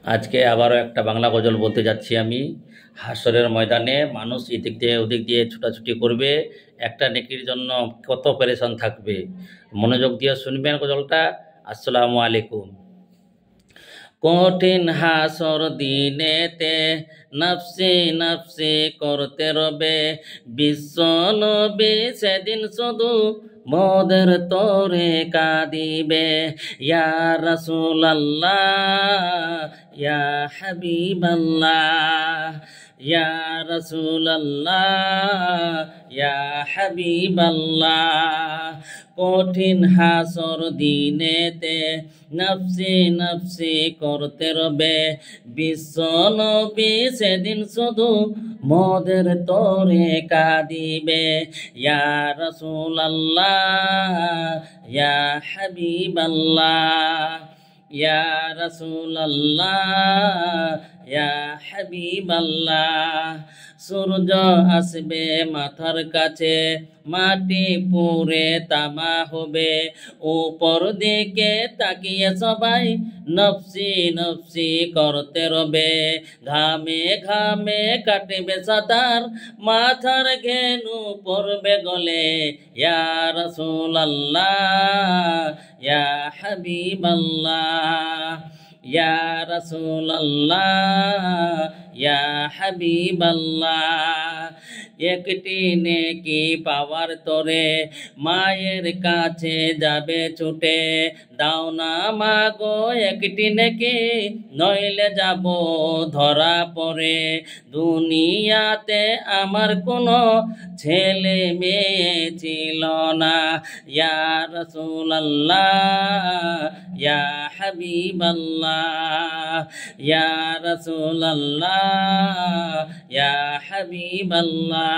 আজকে আবারও একটা বাংলা গজল বলতে যাচ্ছি আমি। হাসরের ময়দানে মানুষ এদিক দিয়ে ওদিক দিয়ে ছুটাছুটি করবে, একটা নেকির জন্য কত পেরেশান থাকবে। মনোযোগ দিয়ে শুনবেন গজলটা। আসসালামু আলাইকুম। কঠিন হাসর দিনেতে নফসি নফসি করতে রবে, বিশ্ব নবী সেদিন শুধু মোদের তোরে কাঁদিবে। ইয়া রাসূলুল্লাহ, ইয়া হাবিবাল্লাহ, ইয়া রাসূলুল্লাহ, ইয়া হাবিবাল্লাহ। কঠিন হাসর দিনেতে নফসি নফসি করতে রবে, বিশ্ব নবী সেদিন শুধু মোদের তোরে কাঁদিবে। ইয়া রাসূলুল্লাহ, ইয়া হাবিবাল্লাহ, ইয়া রাসূলুল্লাহ, ইয়া হাবিবাল্লাহ। সূর্য আসবে মাথার কাছে, মাটি পুড়ে তামা হবে, উপর দিকে তাকিয়ে সবাই নফসি নফসি করতে রবে। ঘামে ঘামে কাটবে সাতার, মাথার ঘেনু পড়বে গলে। ইয়া রাসূলুল্লাহ, ইয়া হাবিবাল্লাহ, ইয়া রাসূলুল্লাহ, ইয়া হাবিবাল্লাহ। একটি নেকি পাওয়ার তরে মায়ের কাছে যাবে ছুটে, দাও না মাগো একটি নেকি, নইলে যাব ধরা পড়ে। দুনিয়াতে আমার কোনো ছেলে মেয়ে ছিল না। ইয়া রাসূলুল্লাহ, ইয়া হাবিবাল্লাহ, ইয়া রাসূলুল্লাহ, ইয়া হাবিবাল্লাহ।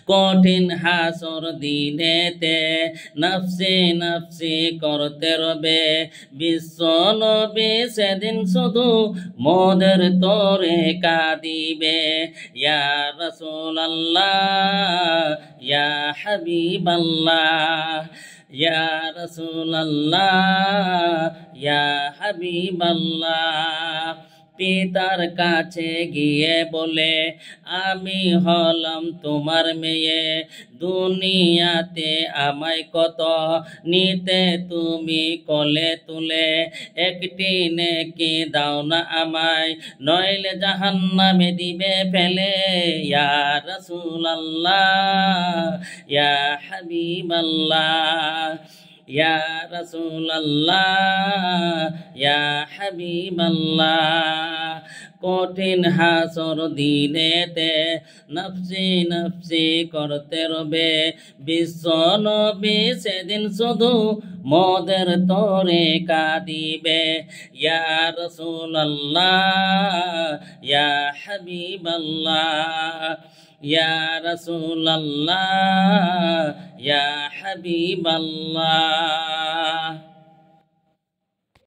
কঠিন হাসর দিনেতে নফসি নফসি করতে রবে, বিশ্ব নবী সেদিন শুধু মোদের তোরে কাঁদিবে। ইয়া রাসূলুল্লাহ, ইয়া হাবিবাল্লাহ, ইয়া রাসূলুল্লাহ, ইয়া হাবিবাল্লাহ। পিতার কাছে গিয়ে বলে, আমি হলাম তোমার মেয়ে, দুনিয়াতে আমায় কত নিতে তুমি কোলে তুলে। একটি নেকি দাও না আমায়, নইলে জাহান্নামে দিবে ফেলে। ইয়া রাসূলুল্লাহ, ইয়া হাবিবাল্লাহ, ইয়া রাসূলুল্লাহ, ইয়া হাবিবাল্লাহ। কঠিন হাসর দিনেতে নফসি নফসি করতে রবে, বিশ্ব নবী সেদিন শুধু মোদের তোরে কাঁদিবে। ইয়া রাসূলুল্লাহ, ইয়া হাবিবাল্লাহ, ইয়া রাসূলুল্লাহ, ইয়া হাবিবাল্লাহ।